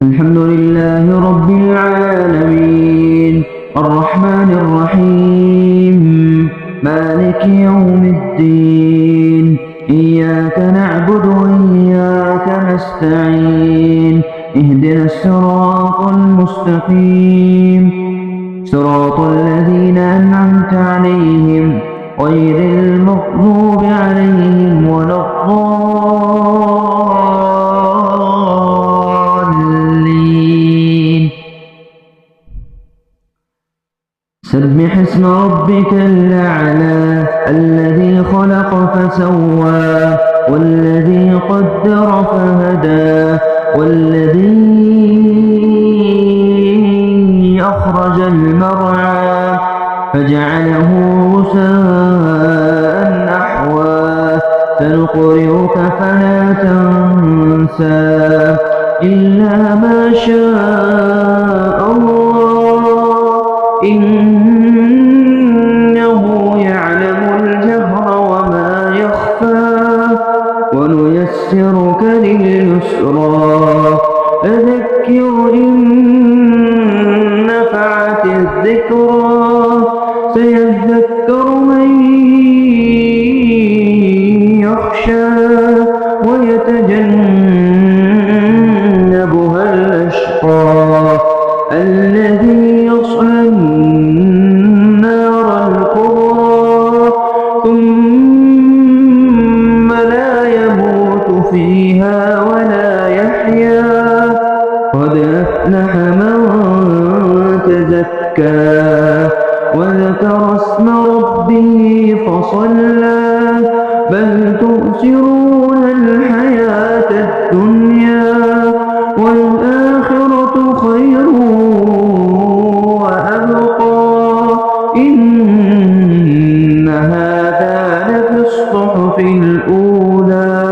الحمد لله رب العالمين الرحمن الرحيم مالك يوم الدين إياك نعبد وإياك نستعين اهدنا الصراط المستقيم صراط الذين أنعمت عليهم غير المغضوب عليهم ولا الضالين. سبح اسم ربك الأعلى الذي خلق فسوى والذي قدر فهدى والذي أخرج المرعى فجعله غثاء أحوى سنقرئك فلا تنسى إلا ما شاء الله إنه يعلم الجهر وما يخفى ونيسرك لليسرى فذكر إن نفعت الذكرى سيذكر من يخشى ويتجنبها الأشقى الذي يصلى النار الكبرى ثم لا يموت فيها ولا يحيا قد أفلح من تزكى وذكر اسم ربه فصلى بل تؤثرون الحياة الدنيا والآخرة خير وأبقى إن هذا لفي الصحف الأولى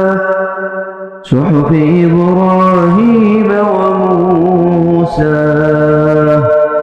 صحف إبراهيم وموسى.